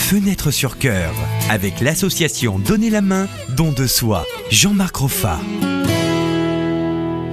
Fenêtre sur cœur, avec l'association Donner la main, don de soi. Jean-Marc Roffa.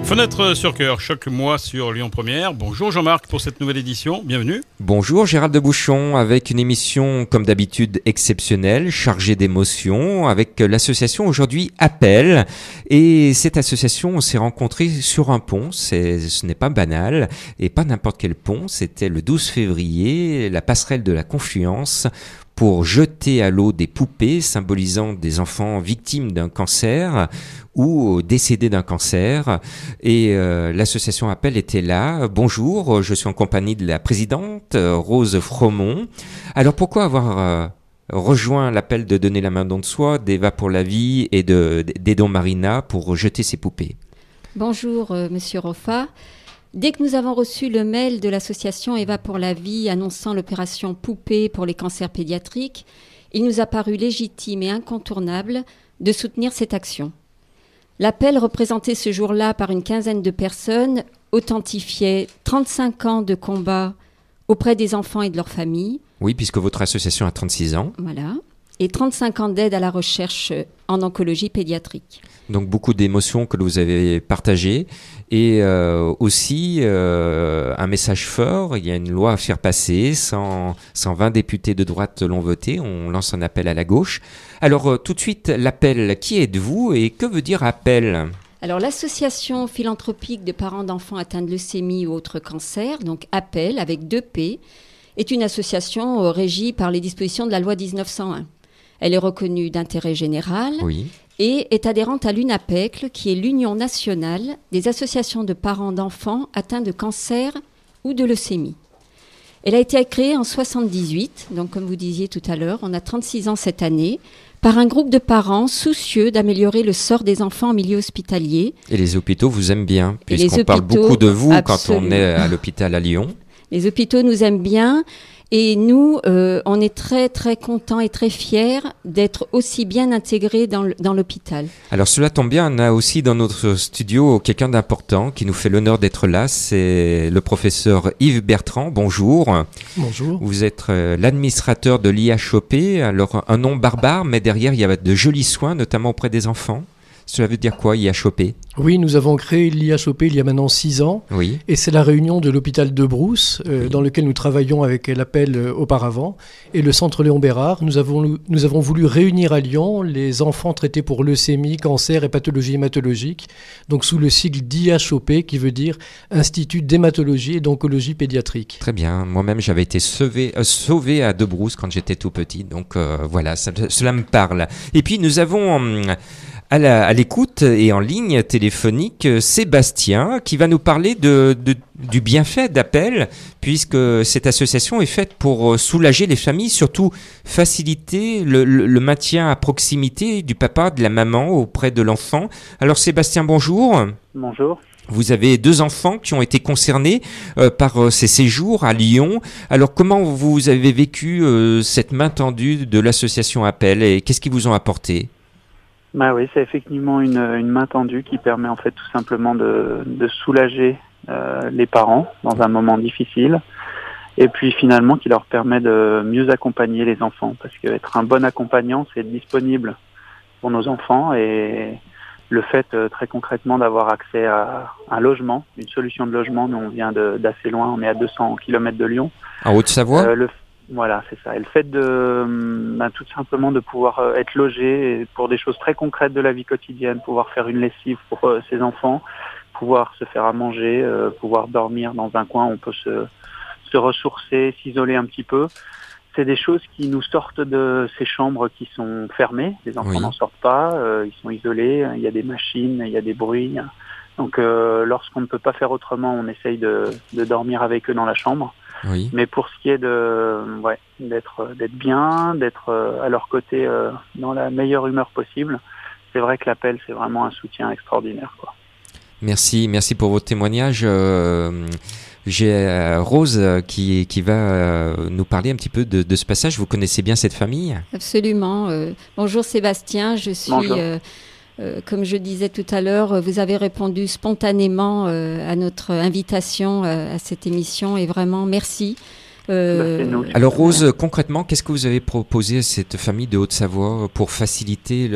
Fenêtre sur cœur, chaque mois sur Lyon Première. Bonjour Jean-Marc pour cette nouvelle édition, bienvenue. Bonjour Gérald de Bouchon, avec une émission comme d'habitude exceptionnelle, chargée d'émotions, avec l'association aujourd'hui Appel. Et cette association, on s'est rencontrés sur un pont, ce n'est pas banal, et pas n'importe quel pont, c'était le 12 février, la passerelle de la Confluence, pour jeter à l'eau des poupées symbolisant des enfants victimes d'un cancer ou décédés d'un cancer. Et l'association Appel était là. Bonjour, je suis en compagnie de la présidente Rose Fromont. Alors pourquoi avoir rejoint l'appel de Donner la main don de soi, d'Eva pour la vie et d'Edon Marina pour jeter ces poupées? Bonjour Monsieur Roffa. Dès que nous avons reçu le mail de l'association Eva pour la vie annonçant l'opération Poupée pour les cancers pédiatriques, il nous a paru légitime et incontournable de soutenir cette action. L'appel représenté ce jour-là par une quinzaine de personnes authentifiait 35 ans de combat auprès des enfants et de leurs familles. Oui, puisque votre association a 36 ans. Voilà. Et 35 ans d'aide à la recherche en oncologie pédiatrique. Donc beaucoup d'émotions que vous avez partagées et aussi un message fort. Il y a une loi à faire passer, 120 députés de droite l'ont voté, on lance un appel à la gauche. Alors tout de suite, l'appel, qui êtes-vous et que veut dire appel ? Alors l'association philanthropique de parents d'enfants atteints de leucémie ou autres cancers, donc Appel avec 2 P, est une association régie par les dispositions de la loi 1901. Elle est reconnue d'intérêt général et est adhérente à l'UNAPECL, qui est l'Union nationale des associations de parents d'enfants atteints de cancer ou de leucémie. Elle a été créée en 1978, donc comme vous disiez tout à l'heure, on a 36 ans cette année, par un groupe de parents soucieux d'améliorer le sort des enfants en milieu hospitalier. Et les hôpitaux vous aiment bien, puisqu'on parle beaucoup de vous quand on est à l'hôpital à Lyon. Les hôpitaux nous aiment bien. Et nous, on est très, très contents et très fiers d'être aussi bien intégrés dans l'hôpital. Alors cela tombe bien, on a aussi dans notre studio quelqu'un d'important qui nous fait l'honneur d'être là. C'est le professeur Yves Bertrand. Bonjour. Bonjour. Vous êtes l'administrateur de l'IHOP. Alors un nom barbare, mais derrière il y a de jolis soins, notamment auprès des enfants. Cela veut dire quoi, IHOP ? Oui, nous avons créé l'IHOP il y a maintenant 6 ans. Oui. Et c'est la réunion de l'hôpital de Brousse, dans lequel nous travaillions avec l'appel auparavant, et le centre Léon Bérard. Nous avons voulu réunir à Lyon les enfants traités pour leucémie, cancer et pathologie hématologique, donc sous le sigle d'IHOP, qui veut dire Institut d'hématologie et d'oncologie pédiatrique. Très bien. Moi-même, j'avais été sauvé à De Brousse quand j'étais tout petit. Donc voilà, cela me parle. Et puis, nous avons... à l'écoute et en ligne téléphonique, Sébastien, qui va nous parler du bienfait d'Appel, puisque cette association est faite pour soulager les familles, surtout faciliter le maintien à proximité du papa, de la maman auprès de l'enfant. Alors Sébastien, bonjour. Bonjour. Vous avez 2 enfants qui ont été concernés par ces séjours à Lyon. Alors comment vous avez vécu cette main tendue de l'association Appel et qu'est-ce qu'ils vous ont apporté ? Bah oui, c'est effectivement une main tendue qui permet en fait tout simplement de soulager les parents dans un moment difficile et puis finalement qui leur permet de mieux accompagner les enfants parce qu'être un bon accompagnant, c'est être disponible pour nos enfants et le fait très concrètement d'avoir accès à un logement, une solution de logement. Nous on vient d'assez loin, on est à 200 km de Lyon. En Haute-Savoie Voilà, c'est ça. Et le fait tout simplement de pouvoir être logé pour des choses très concrètes de la vie quotidienne, pouvoir faire une lessive pour ses enfants, pouvoir se faire à manger, pouvoir dormir dans un coin où on peut se ressourcer, s'isoler un petit peu. C'est des choses qui nous sortent de ces chambres qui sont fermées. Les enfants n'en sortent pas, ils sont isolés, il y a des machines, il y a des bruits. Donc lorsqu'on ne peut pas faire autrement, on essaye de dormir avec eux dans la chambre. Oui. Mais pour ce qui est d'être bien, d'être à leur côté dans la meilleure humeur possible, c'est vrai que l'appel, c'est vraiment un soutien extraordinaire, quoi. Merci pour votre témoignage. J'ai Rose qui va nous parler un petit peu de ce passage. Vous connaissez bien cette famille ? Absolument. Bonjour Sébastien, je suis... comme je disais tout à l'heure, vous avez répondu spontanément à notre invitation à cette émission et vraiment merci. C'est nous. Alors Rose, concrètement, qu'est-ce que vous avez proposé à cette famille de Haute-Savoie pour faciliter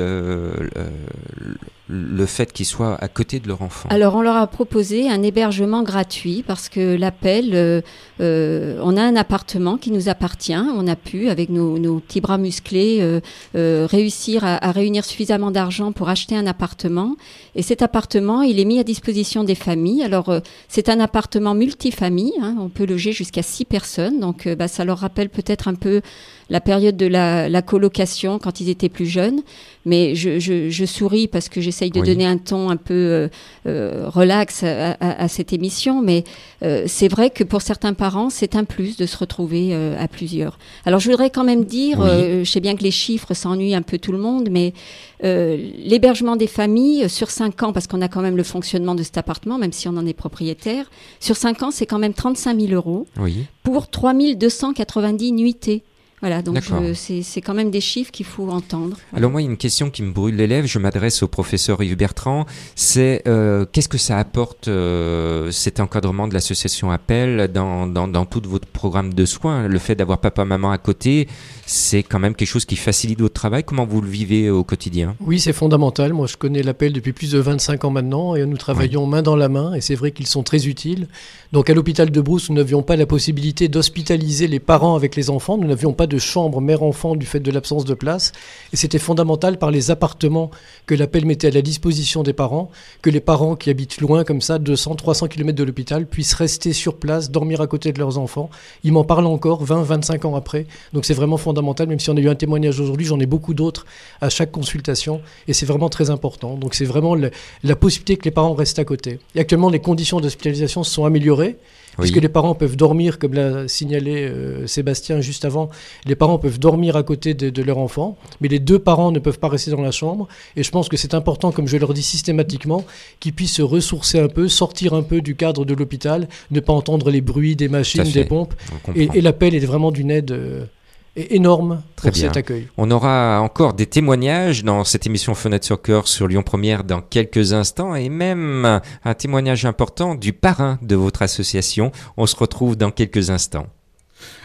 le fait qu'ils soient à côté de leur enfant? Alors, on leur a proposé un hébergement gratuit parce que l'Appel, on a un appartement qui nous appartient. On a pu, avec nos petits bras musclés, réussir à réunir suffisamment d'argent pour acheter un appartement. Et cet appartement, il est mis à disposition des familles. Alors, c'est un appartement multifamille. On peut loger jusqu'à 6 personnes. Donc, ça leur rappelle peut-être un peu la période de la colocation quand ils étaient plus jeunes. Mais je souris parce que j'essaye de donner un ton un peu relax à cette émission. Mais c'est vrai que pour certains parents, c'est un plus de se retrouver à plusieurs. Alors, je voudrais quand même dire, je sais bien que les chiffres, ça ennuie un peu tout le monde, mais l'hébergement des familles sur 5 ans, parce qu'on a quand même le fonctionnement de cet appartement, même si on en est propriétaire, sur 5 ans, c'est quand même 35 000 € pour 3 290 nuitées. Voilà, donc c'est quand même des chiffres qu'il faut entendre. Alors moi, il y a une question qui me brûle les lèvres, je m'adresse au professeur Yves Bertrand, c'est qu'est-ce que ça apporte cet encadrement de l'association Appel dans tout votre programme de soins? Le fait d'avoir papa-maman à côté, c'est quand même quelque chose qui facilite votre travail. Comment vous le vivez au quotidien? Oui, c'est fondamental. Moi, je connais l'Appel depuis plus de 25 ans maintenant et nous travaillons main dans la main et c'est vrai qu'ils sont très utiles. Donc à l'hôpital de Brousse, nous n'avions pas la possibilité d'hospitaliser les parents avec les enfants. Nous n'avions pas de chambre mère-enfant du fait de l'absence de place. Et c'était fondamental par les appartements que l'Appel mettait à la disposition des parents, que les parents qui habitent loin comme ça, 200, 300 km de l'hôpital, puissent rester sur place, dormir à côté de leurs enfants. Ils m'en parlent encore 20, 25 ans après. Donc c'est vraiment fondamental. Même si on a eu un témoignage aujourd'hui, j'en ai beaucoup d'autres à chaque consultation. Et c'est vraiment très important. Donc c'est vraiment la possibilité que les parents restent à côté. Et actuellement, les conditions d'hospitalisation se sont améliorées. Puisque les parents peuvent dormir, comme l'a signalé Sébastien juste avant, les parents peuvent dormir à côté de leur enfant, mais les 2 parents ne peuvent pas rester dans la chambre. Et je pense que c'est important, comme je leur dis systématiquement, qu'ils puissent se ressourcer un peu, sortir un peu du cadre de l'hôpital, ne pas entendre les bruits des machines, des pompes. Et l'Appel est vraiment d'une aide énorme pour cet accueil. On aura encore des témoignages dans cette émission Fenêtre sur Cœur sur Lyon Première dans quelques instants et même un témoignage important du parrain de votre association. On se retrouve dans quelques instants.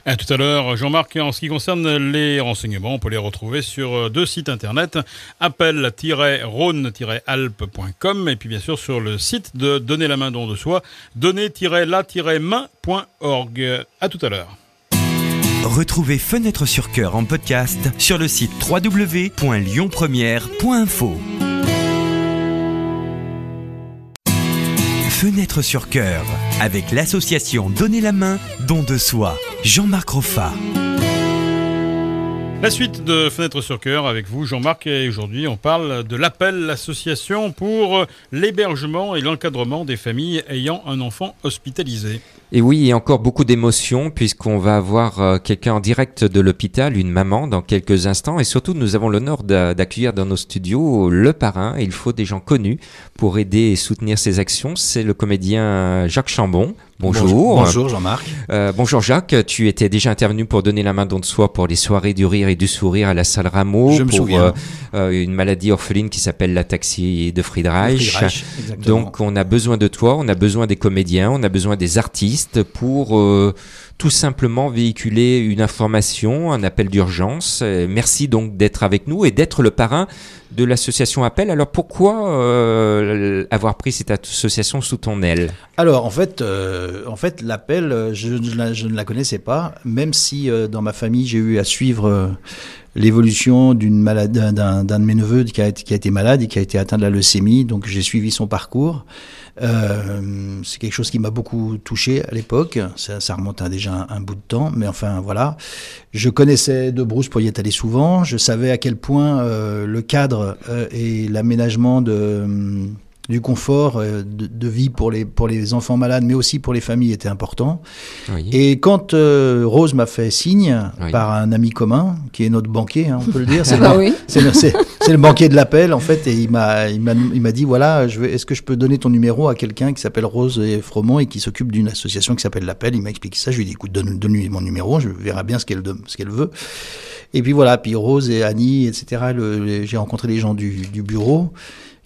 À tout à l'heure, Jean-Marc, en ce qui concerne les renseignements, on peut les retrouver sur 2 sites internet, appel-rhône-alpes.com et puis bien sûr sur le site de Donner la main don de soi, donner-la-main.org. À tout à l'heure. Retrouvez Fenêtre sur Cœur en podcast sur le site www.lyonpremière.info. Fenêtre sur Cœur avec l'association Donner la main, don de soi. Jean-Marc Roffa. La suite de Fenêtre sur Cœur avec vous, Jean-Marc, et aujourd'hui on parle de l'Appel, l'association pour l'hébergement et l'encadrement des familles ayant un enfant hospitalisé. Et oui, il y a encore beaucoup d'émotions puisqu'on va avoir quelqu'un en direct de l'hôpital, une maman, dans quelques instants. Et surtout, nous avons l'honneur d'accueillir dans nos studios le parrain. Et il faut des gens connus pour aider et soutenir ces actions. C'est le comédien Jacques Chambon. Bonjour. Bonjour Jean-Marc. Bonjour Jacques, tu étais déjà intervenu pour Donner la main don de soi pour les soirées du rire et du sourire à la salle Rameau. Je me souviens. Une maladie orpheline qui s'appelle l'ataxie de Friedreich. Donc on a besoin de toi, on a besoin des comédiens, on a besoin des artistes pour tout simplement véhiculer une information, un appel d'urgence. Merci donc d'être avec nous et d'être le parrain de l'association Appel. Alors pourquoi avoir pris cette association sous ton aile? Alors en fait l'Appel, je ne la connaissais pas, même si dans ma famille j'ai eu à suivre l'évolution d'un de mes neveux qui a été malade et qui a été atteint de la leucémie, donc j'ai suivi son parcours. C'est quelque chose qui m'a beaucoup touché à l'époque, ça remonte à déjà un bout de temps, mais enfin voilà. Je connaissais de Brousse pour y être allé souvent, je savais à quel point le cadre et l'aménagement du confort de vie pour les enfants malades, mais aussi pour les familles était important. Oui. Et quand Rose m'a fait signe par un ami commun, qui est notre banquier, on peut le dire, c'est le banquier de l'Appel en fait, et il m'a dit voilà, est-ce que je peux donner ton numéro à quelqu'un qui s'appelle Rose Fromont et qui s'occupe d'une association qui s'appelle l'Appel. Il m'a expliqué ça, je lui ai dit écoute, donne-lui mon numéro, je verrai bien ce qu'elle veut. Et puis voilà, puis Rose et Annie, etc. J'ai rencontré les gens du bureau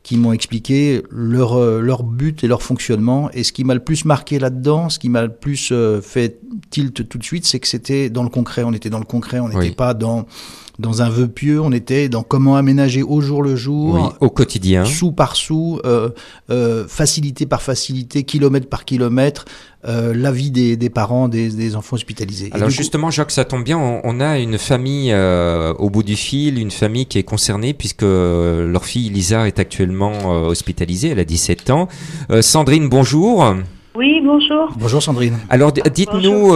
qui m'ont expliqué leur but et leur fonctionnement. Et ce qui m'a le plus marqué là-dedans, ce qui m'a le plus fait tilt tout de suite, c'est que c'était dans le concret. On était dans le concret, on n'était pas dans un vœu pieux, on était dans comment aménager au jour le jour, au quotidien, sou par sou, facilité par facilité, kilomètre par kilomètre, la vie des parents, des enfants hospitalisés. Alors justement, Jacques, ça tombe bien, on a une famille au bout du fil, une famille qui est concernée puisque leur fille Lisa est actuellement hospitalisée, elle a 17 ans. Sandrine, bonjour. Oui, bonjour. Bonjour Sandrine. Alors dites-nous,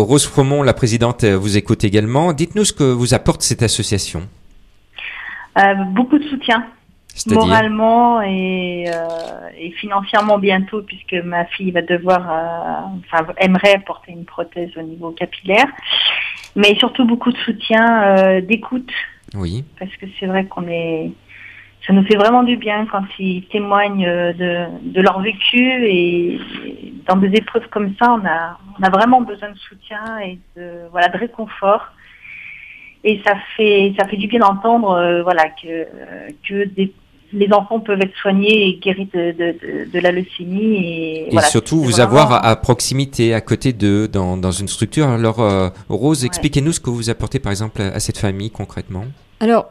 Rose Fromont, la présidente, vous écoute également, dites-nous ce que vous apporte cette association. Beaucoup de soutien, moralement et financièrement bientôt, puisque ma fille va devoir, aimerait porter une prothèse au niveau capillaire, mais surtout beaucoup de soutien, d'écoute. Oui. Parce que c'est vrai ça nous fait vraiment du bien quand ils témoignent de leur vécu, et dans des épreuves comme ça, on a vraiment besoin de soutien et de réconfort. Et ça fait du bien d'entendre que les enfants peuvent être soignés et guéris de la leucémie. Et surtout vous avoir à proximité, à côté d'eux, dans une structure. Alors Rose, expliquez-nous ce que vous apportez par exemple à cette famille concrètement. Alors,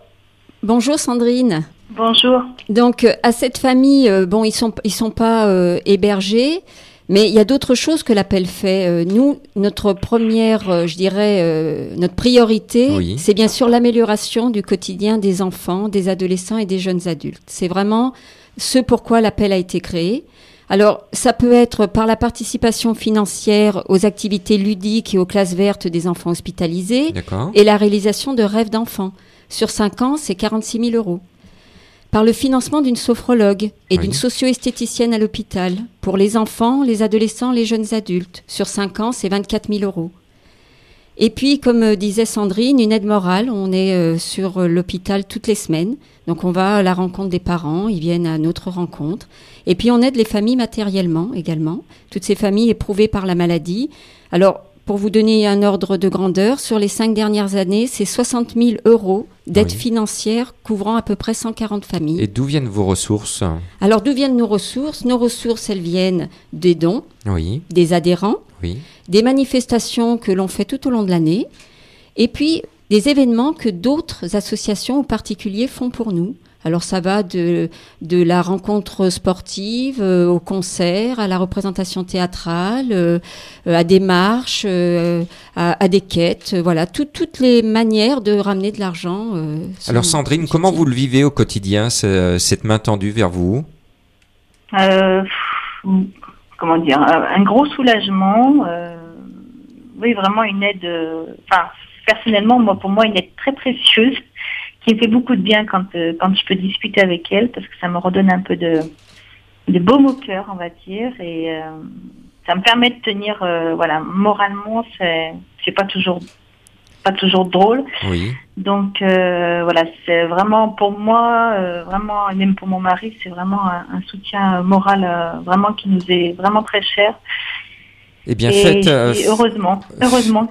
bonjour Sandrine. Bonjour. Donc à cette famille, ils sont pas hébergés, mais il y a d'autres choses que l'appel fait. Nous, notre première, notre priorité, c'est bien sûr l'amélioration du quotidien des enfants, des adolescents et des jeunes adultes. C'est vraiment ce pourquoi l'appel a été créé. Alors, ça peut être par la participation financière aux activités ludiques et aux classes vertes des enfants hospitalisés, et la réalisation de rêves d'enfants. Sur 5 ans, c'est 46 000 €. Par le financement d'une sophrologue et d'une socio-esthéticienne à l'hôpital pour les enfants, les adolescents, les jeunes adultes. Sur 5 ans, c'est 24 000 €. Et puis, comme disait Sandrine, une aide morale. On est sur l'hôpital toutes les semaines. Donc, on va à la rencontre des parents. Ils viennent à notre rencontre. Et puis, on aide les familles matériellement également. Toutes ces familles éprouvées par la maladie. Alors, pour vous donner un ordre de grandeur, sur les 5 dernières années, c'est 60 000 € d'aide financière couvrant à peu près 140 familles. Et d'où viennent vos ressources ? Alors, d'où viennent nos ressources ? Nos ressources, elles viennent des dons, des adhérents, des manifestations que l'on fait tout au long de l'année, et puis des événements que d'autres associations ou particuliers font pour nous. Alors ça va de la rencontre sportive au concert, à la représentation théâtrale, à des marches, à des quêtes, toutes les manières de ramener de l'argent. Alors Sandrine, comment vous le vivez au quotidien, cette main tendue vers vous ? Comment dire, un gros soulagement, vraiment une aide, personnellement, pour moi, une aide très précieuse, qui me fait beaucoup de bien quand je peux discuter avec elle, parce que ça me redonne un peu de baume au cœur, on va dire, et ça me permet de tenir, moralement, c'est pas toujours drôle. Donc c'est vraiment pour moi, vraiment, et même pour mon mari, c'est vraiment un soutien moral, vraiment qui nous est vraiment très cher. Eh bien, et heureusement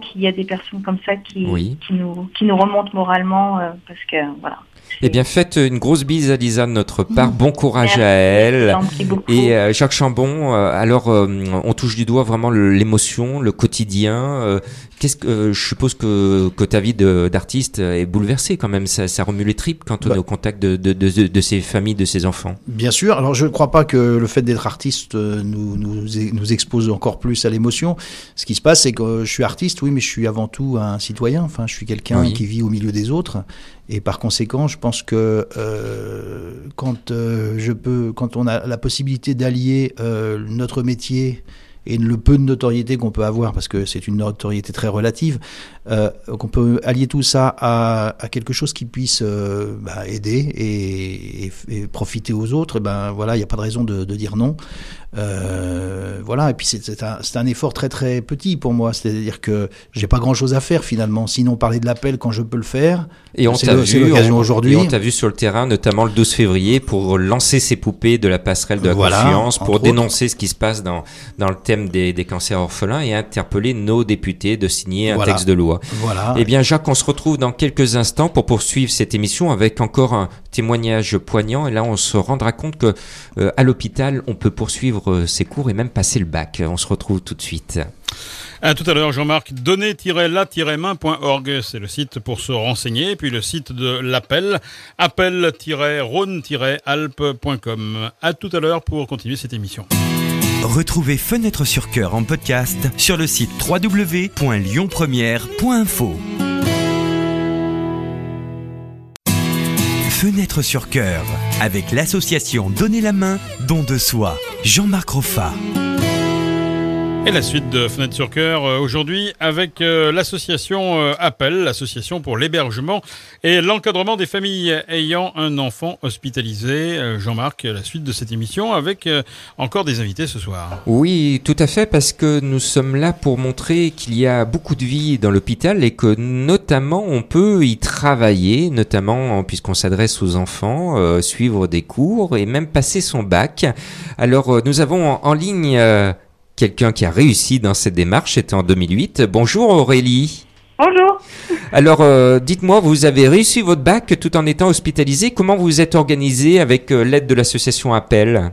qu'il y a des personnes comme ça qui nous remontent moralement, parce que voilà. Eh bien, faites une grosse bise à Lisa de notre part. Bon courage à elle. Et Jacques Chambon, alors on touche du doigt vraiment l'émotion, le quotidien. Je suppose que ta vie d'artiste est bouleversée quand même. Ça remue les tripes quand on est au contact de ces familles, de ces enfants. Bien sûr. Alors je ne crois pas que le fait d'être artiste nous expose encore plus à l'émotion. Ce qui se passe, c'est que je suis artiste, oui, mais je suis avant tout un citoyen. Enfin, je suis quelqu'un qui vit au milieu des autres. Et par conséquent, je pense que quand on a la possibilité d'allier notre métier et le peu de notoriété qu'on peut avoir, parce que c'est une notoriété très relative, qu'on peut allier tout ça à quelque chose qui puisse aider et profiter aux autres, il n'y a pas de raison de dire non. Et puis c'est un effort très très petit pour moi, c'est-à-dire que j'ai pas grand-chose à faire finalement, sinon parler de l'appel quand je peux le faire. Et c'est l'occasion aujourd'hui. Et on t'a vu sur le terrain, notamment le 12 février, pour lancer ces poupées de la passerelle de la confiance, pour dénoncer ce qui se passe dans le thème des cancers orphelins et interpeller nos députés de signer un texte de loi. Eh bien Jacques, on se retrouve dans quelques instants pour poursuivre cette émission avec encore un témoignage poignant. Et là, on se rendra compte que à l'hôpital, on peut poursuivre ses cours et même passer le bac. On se retrouve tout de suite. À tout à l'heure, Jean-Marc. Donner-la-main.org, c'est le site pour se renseigner. Et puis le site de l'appel, appel-rhône-alpes.com. À tout à l'heure pour continuer cette émission. Retrouvez Fenêtre sur Cœur en podcast sur le site www.lyonpremière.info. Fenêtre sur Cœur avec l'association Donner la main, don de soi. Jean-Marc Roffa. Et la suite de Fenêtre sur Cœur aujourd'hui avec l'association Appel, l'association pour l'hébergement et l'encadrement des familles ayant un enfant hospitalisé. Jean-Marc, la suite de cette émission avec encore des invités ce soir. Oui, tout à fait, parce que nous sommes là pour montrer qu'il y a beaucoup de vie dans l'hôpital et que notamment on peut y travailler, notamment puisqu'on s'adresse aux enfants, suivre des cours et même passer son bac. Alors nous avons en ligne quelqu'un qui a réussi dans cette démarche, c'était en 2008. Bonjour Aurélie. Bonjour. Alors, dites-moi, vous avez réussi votre bac tout en étant hospitalisé. Comment vous êtes organisé avec l'aide de l'association Appel ?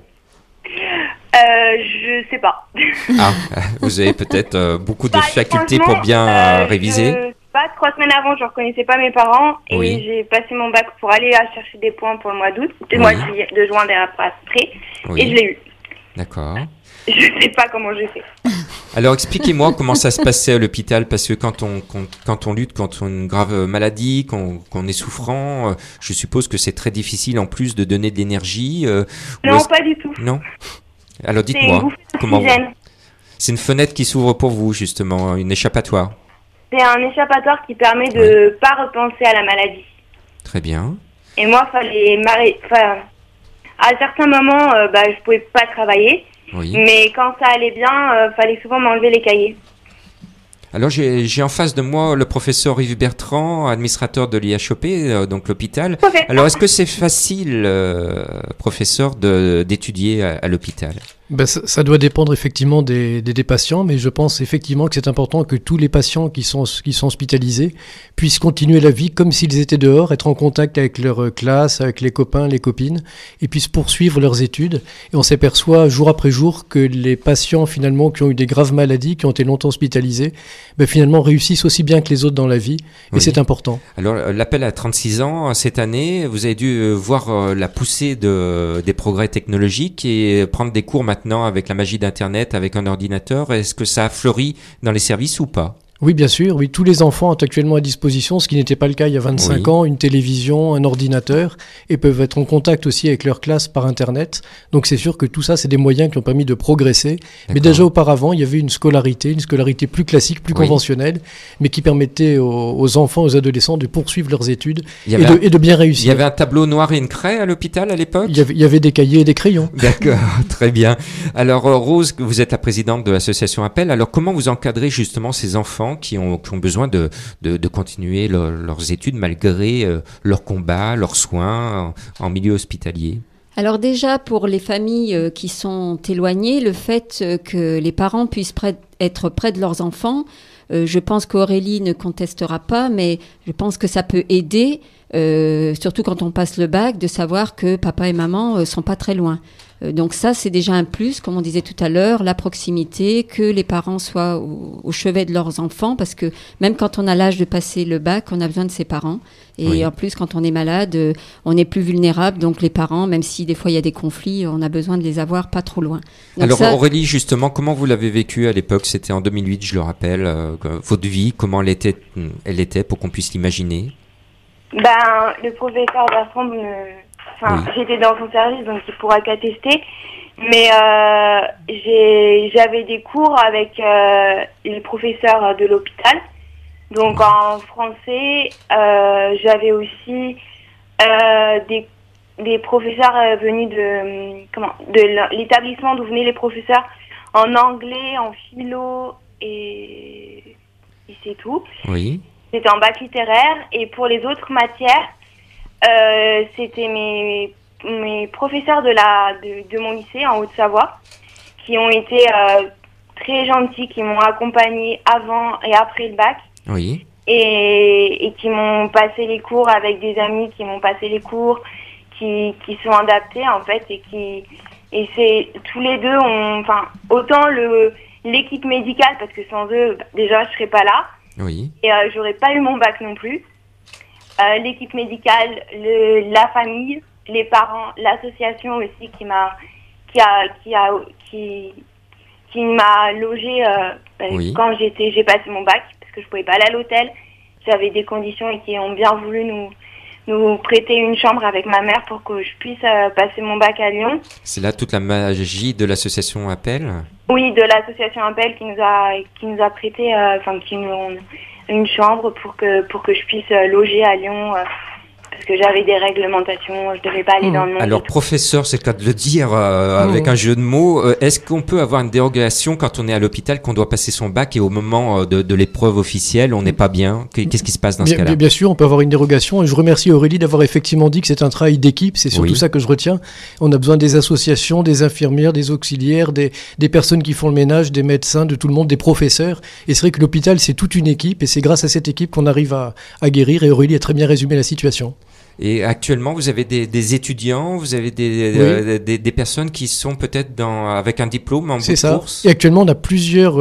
Je sais pas. Ah, vous avez peut-être beaucoup de facultés pour bien réviser. 3 semaines avant, je ne reconnaissais pas mes parents et oui. J'ai passé mon bac pour aller chercher des points pour le mois d'août, le mois de juin après, oui. Et je l'ai eu. D'accord. Je sais pas comment j'ai fait. Alors expliquez-moi comment ça se passait à l'hôpital, parce que quand on lutte contre une grave maladie, qu'on est souffrant, je suppose que c'est très difficile en plus de donner de l'énergie. Non, pas du tout. Non. Alors dites-moi, comment c'est une fenêtre qui s'ouvre pour vous justement, une échappatoire. C'est un échappatoire qui permet de pas repenser à la maladie. Très bien. Et moi, à certains moments, je pouvais pas travailler. Oui. Mais quand ça allait bien, fallait souvent m'enlever les cahiers. Alors j'ai en face de moi le professeur Yves Bertrand, administrateur de l'IHOP, donc l'hôpital. Okay. Alors est-ce que c'est facile, professeur, d'étudier à l'hôpital ? Ça doit dépendre effectivement des patients, mais je pense effectivement que c'est important que tous les patients qui sont hospitalisés puissent continuer la vie comme s'ils étaient dehors, être en contact avec leur classe, avec les copains, les copines, et puissent poursuivre leurs études. Et on s'aperçoit jour après jour que les patients finalement qui ont eu des graves maladies, qui ont été longtemps hospitalisés, finalement réussissent aussi bien que les autres dans la vie, et c'est important. Alors l'appel à 36 ans, cette année, vous avez dû voir la poussée des progrès technologiques et prendre des cours maintenant avec la magie d'Internet, avec un ordinateur. Est-ce que ça a fleuri dans les services ou pas ? Oui, bien sûr. Oui, tous les enfants ont actuellement à disposition, ce qui n'était pas le cas il y a 25 ans, une télévision, un ordinateur, et peuvent être en contact aussi avec leur classe par Internet. Donc c'est sûr que tout ça, c'est des moyens qui ont permis de progresser. D'accord. Mais déjà auparavant, il y avait une scolarité plus classique, plus conventionnelle, mais qui permettait aux enfants, aux adolescents de poursuivre leurs études et de bien réussir. Il y avait un tableau noir et une craie à l'hôpital à l'époque ? Il y avait des cahiers et des crayons. D'accord, très bien. Alors Rose, vous êtes la présidente de l'association Appel. Alors comment vous encadrez justement ces enfants qui ont besoin de continuer leurs études malgré leurs combats, leurs soins en milieu hospitalier ? Alors déjà, pour les familles qui sont éloignées, le fait que les parents puissent être près de leurs enfants, je pense qu'Aurélie ne contestera pas, mais je pense que ça peut aider, surtout quand on passe le bac, de savoir que papa et maman sont pas très loin. Donc ça, c'est déjà un plus, comme on disait tout à l'heure, la proximité, que les parents soient au chevet de leurs enfants, parce que même quand on a l'âge de passer le bac, on a besoin de ses parents. Et en plus, quand on est malade, on est plus vulnérable. Donc les parents, même si des fois il y a des conflits, on a besoin de les avoir pas trop loin. Donc alors Aurélie, justement, comment vous l'avez vécu à l'époque ? C'était en 2008, je le rappelle. Votre vie, comment elle était pour qu'on puisse l'imaginer ? Le professeur Bertrand j'étais dans son service, donc il pourra qu'attester. Mais j'avais des cours avec les professeurs de l'hôpital. Donc en français, j'avais aussi des professeurs venus de l'établissement d'où venaient les professeurs en anglais, en philo et c'est tout. Oui. C'était en bac littéraire. Et pour les autres matières, c'était mes professeurs de mon lycée en Haute-Savoie qui ont été très gentils, qui m'ont accompagnée avant et après le bac. Oui. Et qui m'ont passé les cours avec des amis qui m'ont passé les cours qui sont adaptés en fait et c'est tous les deux autant l'équipe médicale parce que sans eux déjà je serais pas là. Oui. Et j'aurais pas eu mon bac non plus. L'équipe médicale, la famille, les parents, l'association aussi qui m'a logée quand j'ai passé mon bac parce que je pouvais pas aller à l'hôtel. J'avais des conditions et qui ont bien voulu nous prêter une chambre avec ma mère pour que je puisse passer mon bac à Lyon. C'est là toute la magie de l'association Appel? Oui, de l'association Appel qui nous a prêté, qui nous ont une chambre pour que je puisse loger à Lyon. Parce que j'avais des réglementations, je devais pas aller dans le monde. Alors, professeur, c'est le cas de le dire avec un jeu de mots. Est-ce qu'on peut avoir une dérogation quand on est à l'hôpital, qu'on doit passer son bac et au moment de l'épreuve officielle, on n'est pas bien? Qu'est-ce qui se passe dans ce cas-là? Bien sûr, on peut avoir une dérogation. Et je remercie Aurélie d'avoir effectivement dit que c'est un travail d'équipe. C'est surtout ça que je retiens. On a besoin des associations, des infirmières, des auxiliaires, des personnes qui font le ménage, des médecins, de tout le monde, des professeurs. Et c'est vrai que l'hôpital, c'est toute une équipe. Et c'est grâce à cette équipe qu'on arrive à guérir. Et Aurélie a très bien résumé la situation. Et actuellement, vous avez des étudiants, vous avez des personnes qui sont peut-être avec un diplôme en bout de course. Et actuellement, on a plusieurs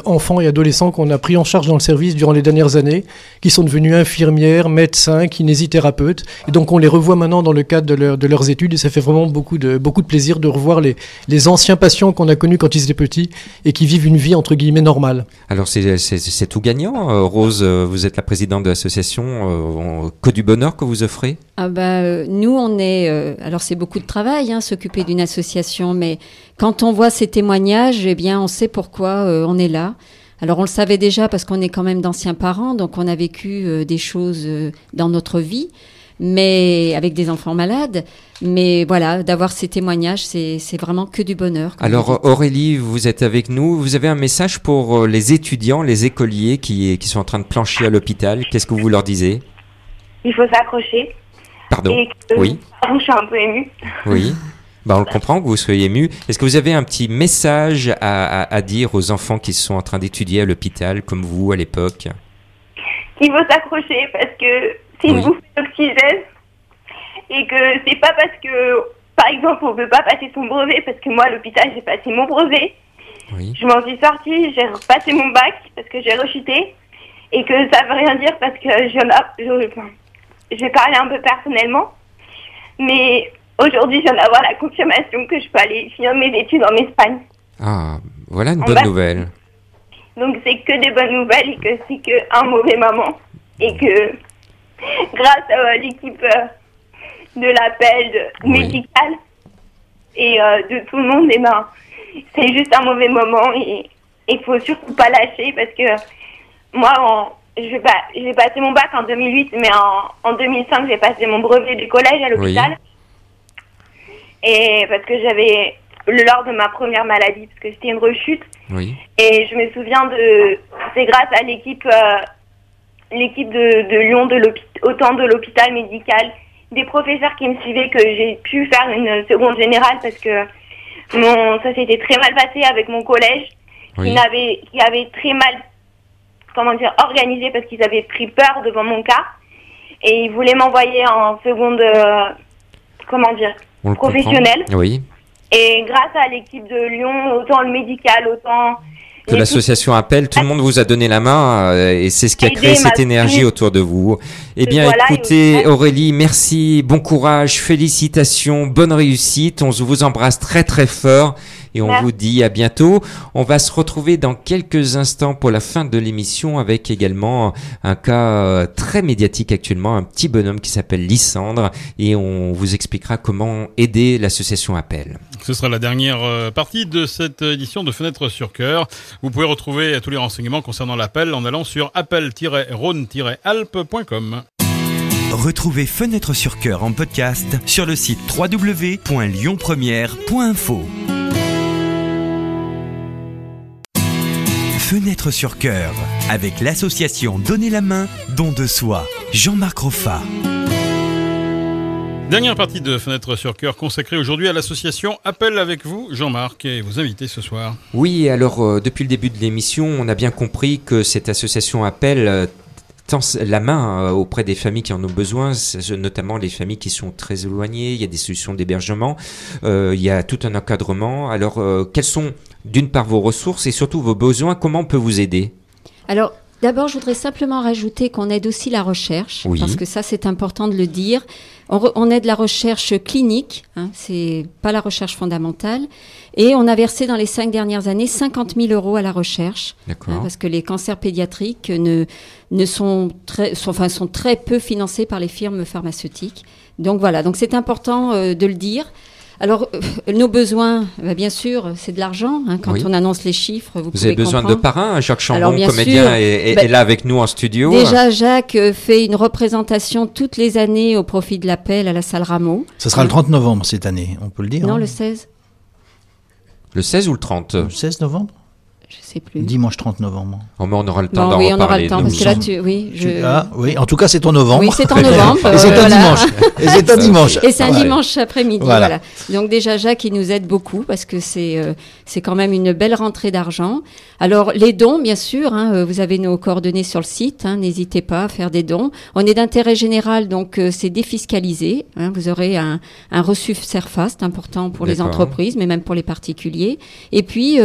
enfants et adolescents qu'on a pris en charge dans le service durant les dernières années, qui sont devenus infirmières, médecins, kinésithérapeutes. Et donc, on les revoit maintenant dans le cadre de leurs études. Et ça fait vraiment beaucoup de plaisir de revoir les anciens patients qu'on a connus quand ils étaient petits et qui vivent une vie, entre guillemets, normale. Alors, c'est tout gagnant. Rose, vous êtes la présidente de l'association. Que du bonheur que vous offrez? Nous, on est... alors, c'est beaucoup de travail, s'occuper d'une association, mais quand on voit ces témoignages, eh bien, on sait pourquoi on est là. Alors, on le savait déjà parce qu'on est quand même d'anciens parents, donc on a vécu des choses dans notre vie, mais avec des enfants malades. Mais voilà, d'avoir ces témoignages, c'est vraiment que du bonheur. Alors, Aurélie, vous êtes avec nous. Vous avez un message pour les étudiants, les écoliers qui sont en train de plancher à l'hôpital. Qu'est-ce que vous leur disiez? Il faut s'accrocher. Pardon. Oui. Je suis un peu émue. Oui. On le comprend que vous soyez ému. Est-ce que vous avez un petit message à dire aux enfants qui sont en train d'étudier à l'hôpital, comme vous à l'époque? Il faut s'accrocher parce que c'est une bouffée d'oxygène et que c'est pas parce que, par exemple, on peut pas passer son brevet parce que moi à l'hôpital j'ai passé mon brevet. Oui. Je m'en suis sortie, j'ai repassé mon bac parce que j'ai rechuté et que ça veut rien dire parce que je vais parler un peu personnellement, mais aujourd'hui, je viens d'avoir la confirmation que je peux aller finir mes études en Espagne. Ah, voilà une bonne nouvelle. Donc, c'est que des bonnes nouvelles et que c'est qu'un mauvais moment. Et que, grâce à l'équipe de l'appel médical et de tout le monde, c'est juste un mauvais moment et il faut surtout pas lâcher parce que moi, j'ai passé mon bac en 2008, mais en 2005, j'ai passé mon brevet du collège à l'hôpital. Oui. Et parce que j'avais, lors de ma première maladie, parce que c'était une rechute. Oui. Et je me souviens c'est grâce à l'équipe de Lyon, autant de l'hôpital médical, des professeurs qui me suivaient que j'ai pu faire une seconde générale parce que ça s'était très mal passé avec mon collège, qui avait très mal organisé parce qu'ils avaient pris peur devant mon cas et ils voulaient m'envoyer en seconde professionnelle. Oui. Et grâce à l'équipe de Lyon, autant le médical, autant que l'association Appel, tout le monde vous a donné la main et c'est ce qui a créé cette énergie autour de vous. Eh bien, écoutez, Aurélie, merci, bon courage, félicitations, bonne réussite. On vous embrasse très très fort et on vous dit à bientôt. On va se retrouver dans quelques instants pour la fin de l'émission avec également un cas très médiatique actuellement, un petit bonhomme qui s'appelle Lysandre et on vous expliquera comment aider l'association Appel. Ce sera la dernière partie de cette édition de Fenêtre sur Cœur. Vous pouvez retrouver tous les renseignements concernant l'appel en allant sur appel-rhône-alpes.com. Retrouvez Fenêtre sur Cœur en podcast sur le site www.lyonpremière.info. Fenêtre sur Cœur avec l'association Donner la main, don de soi. Jean-Marc Roffa. Dernière partie de Fenêtre sur Cœur consacrée aujourd'hui à l'association Appel avec vous, Jean-Marc, et vos invités ce soir. Oui, alors depuis le début de l'émission, on a bien compris que cette association Appel tend la main auprès des familles qui en ont besoin, notamment les familles qui sont très éloignées. Il y a des solutions d'hébergement, il y a tout un encadrement. Alors, quelles sont d'une part vos ressources et surtout vos besoins? Comment on peut vous aider? Alors, d'abord, je voudrais simplement rajouter qu'on aide aussi la recherche, parce que ça, c'est important de le dire. On aide la recherche clinique, c'est pas la recherche fondamentale, et on a versé dans les 5 dernières années 50 000 € à la recherche, parce que les cancers pédiatriques sont très peu financés par les firmes pharmaceutiques. Donc voilà, donc c'est important de le dire. Alors, nos besoins, bien sûr, c'est de l'argent. Quand on annonce les chiffres, vous avez besoin de parrain. Jacques Chambon, comédien, est là avec nous en studio. Déjà, Jacques fait une représentation toutes les années au profit de l'Appel à la salle Rameau. Ça sera le 30 novembre cette année, on peut le dire. Non, le 16. Le 16 ou le 30 ? Le 16 novembre ? Je sais plus. Dimanche 30 novembre. Oh, mais on aura le temps d'en reparler. Oui, on aura le temps, parce que là, oui, en tout cas, c'est en novembre. Oui, c'est en novembre. Et c'est un dimanche. Et c'est un dimanche. Et c'est un dimanche après-midi, voilà. Donc déjà, Jacques, il nous aide beaucoup, parce que c'est quand même une belle rentrée d'argent. Alors, les dons, bien sûr, vous avez nos coordonnées sur le site, n'hésitez pas à faire des dons. On est d'intérêt général, donc c'est défiscalisé. Vous aurez un reçu CERFA, c'est important pour les entreprises, mais même pour les particuliers. Et puis,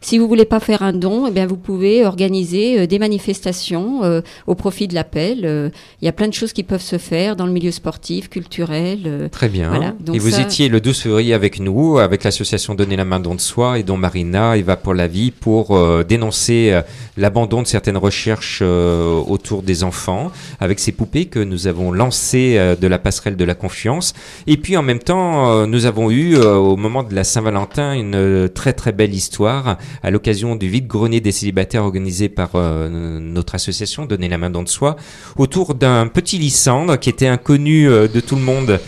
si vous voulez pas faire un don, eh bien vous pouvez organiser des manifestations au profit de l'Appel. Il y a plein de choses qui peuvent se faire dans le milieu sportif, culturel. Très bien. Voilà. Donc et vous étiez le 12 février avec nous, avec l'association Donner la main, don de soi, et dont Marina, Eva pour la vie, pour dénoncer l'abandon de certaines recherches autour des enfants, avec ces poupées que nous avons lancées de la passerelle de la confiance. Et puis en même temps, nous avons eu, au moment de la Saint-Valentin, une très très belle histoire à l'occasion du vide-grenier des célibataires organisé par notre association Donner la main, don de soi, autour d'un petit Lysandre qui était inconnu de tout le monde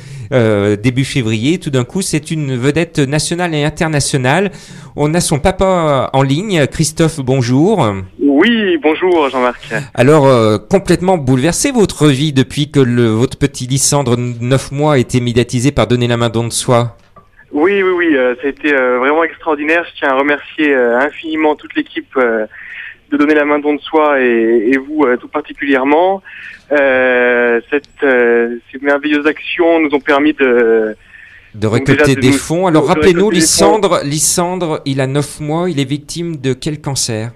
début février. Tout d'un coup, c'est une vedette nationale et internationale. On a son papa en ligne. Christophe, bonjour. Oui, bonjour Jean-Marc. Alors, complètement bouleversé votre vie depuis que votre petit Lysandre, 9 mois, a été médiatisé par Donner la main, don de soi. Oui, ça a été vraiment extraordinaire. Je tiens à remercier infiniment toute l'équipe de Donner la main, don de soi et vous tout particulièrement. Ces merveilleuses actions nous ont permis de récolter des fonds. Alors rappelez-nous, Lysandre, il a 9 mois, il est victime de quel cancer ?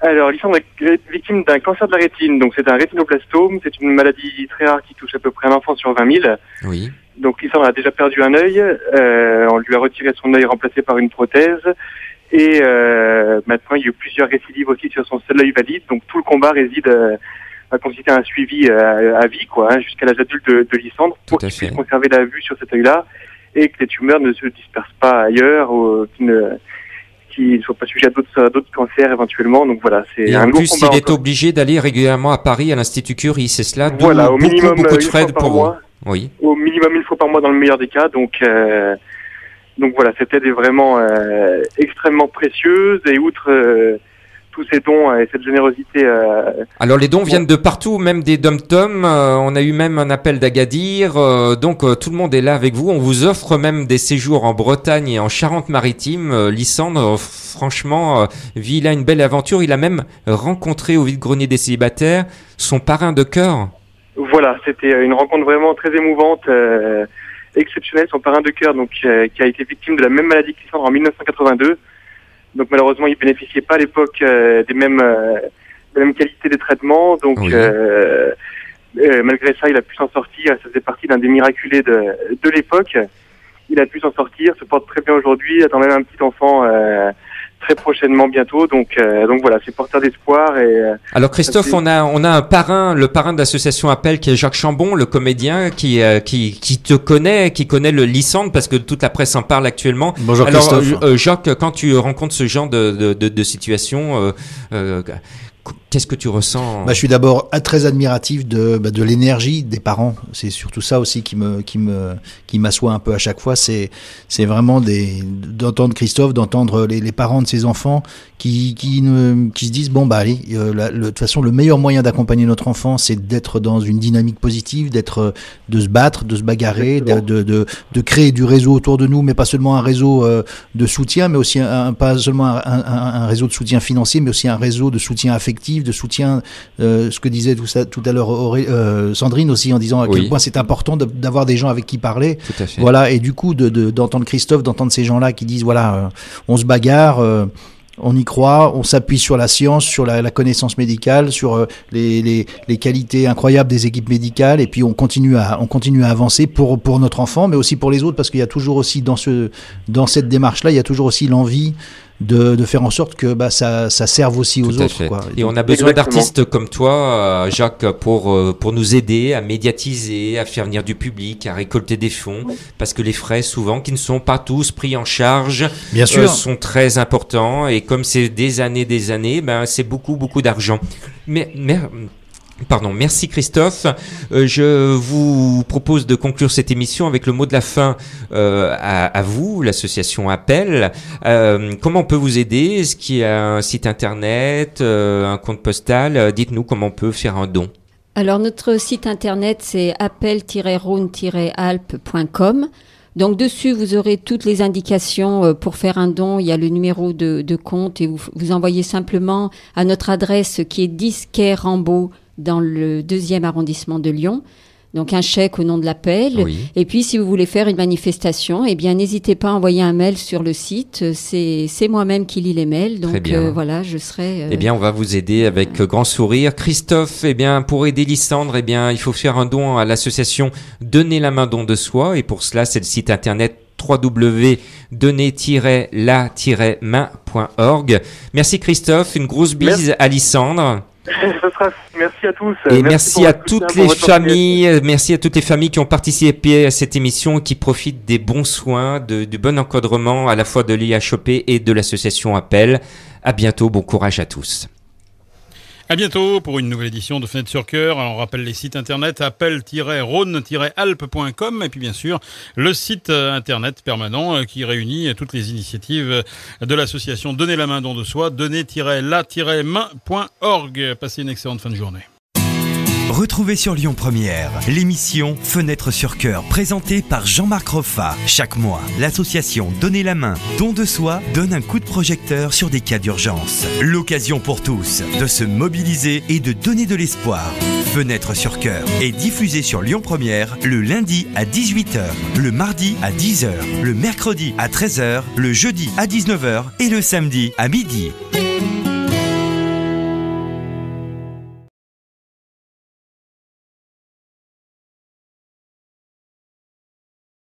Alors, Lysandre est victime d'un cancer de la rétine, donc c'est un rétinoblastome, c'est une maladie très rare qui touche à peu près un enfant sur 20 000. Oui. Donc Lysandre a déjà perdu un œil, on lui a retiré son œil remplacé par une prothèse, et maintenant il y a eu plusieurs récidives aussi sur son seul œil valide, donc tout le combat réside à consister à un suivi à vie, jusqu'à l'âge adulte de Lysandre, pour qu'il puisse conserver la vue sur cet œil-là, et que les tumeurs ne se dispersent pas ailleurs, qui ne soient pas sujets à d'autres cancers éventuellement. Donc voilà, c'est et un lourd combat. Et en plus, il est obligé d'aller régulièrement à Paris à l'Institut Curie, c'est cela? Voilà, au minimum beaucoup de frais pour vous. Oui. Au minimum 1 fois par mois dans le meilleur des cas. Donc voilà, cette aide est vraiment extrêmement précieuse, et outre tous ces dons et cette générosité. Alors les dons viennent de partout, même des dom-toms. On a eu même un appel d'Agadir. Donc tout le monde est là avec vous. On vous offre même des séjours en Bretagne et en Charente-Maritime. Lysandre, franchement, vit là une belle aventure. Il a même rencontré au vide-grenier des célibataires son parrain de cœur. Voilà, c'était une rencontre vraiment très émouvante, exceptionnelle. Son parrain de cœur, donc qui a été victime de la même maladie que Lysandre en 1982. Donc malheureusement, il bénéficiait pas à l'époque des mêmes qualités de traitement. Donc oui. Malgré ça, il a pu s'en sortir. Ça faisait partie d'un des miraculés de l'époque. Il a pu s'en sortir, se porte très bien aujourd'hui, attend même un petit enfant très prochainement bientôt. Donc voilà, c'est porteur d'espoir. Alors Christophe, on a un parrain, le parrain de l'association Appel, qui est Jacques Chambon, le comédien qui te connaît, qui connaît le Lysandre, parce que toute la presse en parle actuellement. Bonjour Christophe. Alors Jacques, quand tu rencontres ce genre de situation, qu'est-ce que tu ressens? Je suis d'abord très admiratif de l'énergie des parents. C'est surtout ça aussi qui m'assoit un peu à chaque fois. C'est vraiment d'entendre Christophe, d'entendre les parents de ses enfants qui se disent allez, de toute façon le meilleur moyen d'accompagner notre enfant, c'est d'être dans une dynamique positive, de se battre, de se bagarrer, de créer du réseau autour de nous, mais pas seulement un réseau de soutien, mais aussi pas seulement un réseau de soutien financier, mais aussi un réseau de soutien affectif, de soutien, ce que disait tout à l'heure Sandrine aussi, en disant à quel point c'est important d'avoir des gens avec qui parler. Tout à fait. Voilà, et du coup d'entendre Christophe, d'entendre ces gens-là qui disent voilà, on se bagarre, on y croit, on s'appuie sur la science, sur la connaissance médicale, sur les qualités incroyables des équipes médicales, et puis on continue à avancer pour notre enfant, mais aussi pour les autres, parce qu'il y a toujours aussi dans cette démarche-là, il y a toujours aussi l'envie de faire en sorte que ça serve aussi aux autres. Quoi. Et on a besoin d'artistes comme toi, Jacques, pour nous aider à médiatiser, à faire venir du public, à récolter des fonds, parce que les frais, souvent, qui ne sont pas tous pris en charge, sont très importants. Et comme c'est des années, c'est beaucoup d'argent. Merci Christophe. Je vous propose de conclure cette émission avec le mot de la fin à vous, l'association Appel. Comment on peut vous aider? Est-ce qu'il y a un site internet, un compte postal? Dites-nous comment on peut faire un don. Alors notre site internet c'est appel-rhône-alpes.com. Donc dessus vous aurez toutes les indications pour faire un don. Il y a le numéro de compte et vous envoyez simplement à notre adresse qui est 10 quai Rambaud dans le 2e arrondissement de Lyon. Donc un chèque au nom de l'Appel. Oui. Et puis si vous voulez faire une manifestation, n'hésitez pas à envoyer un mail sur le site. C'est moi-même qui lis les mails. Donc voilà, je serai... on va vous aider avec grand sourire. Christophe, pour aider Lysandre, il faut faire un don à l'association Donner la main don de soi. Et pour cela, c'est le site internet www.donner-la-main.org. Merci Christophe, une grosse bise à Lysandre. Merci à tous. Et merci à toutes les familles. Merci à toutes les familles qui ont participé à cette émission et qui profitent des bons soins, du bon encadrement à la fois de l'IHOP et de l'association Appel. À bientôt. Bon courage à tous. À bientôt pour une nouvelle édition de Fenêtre sur Cœur. Alors, on rappelle les sites internet appel-rhône-alpes.com et puis bien sûr le site internet permanent qui réunit toutes les initiatives de l'association Donner la main don de soi, donner-la-main.org. Passez une excellente fin de journée. Retrouvez sur Lyon Première l'émission Fenêtre sur Cœur présentée par Jean-Marc Roffa. Chaque mois, l'association Donner la main, don de soi donne un coup de projecteur sur des cas d'urgence. L'occasion pour tous de se mobiliser et de donner de l'espoir. Fenêtre sur Cœur est diffusée sur Lyon Première le lundi à 18h, le mardi à 10h, le mercredi à 13h, le jeudi à 19h et le samedi à midi.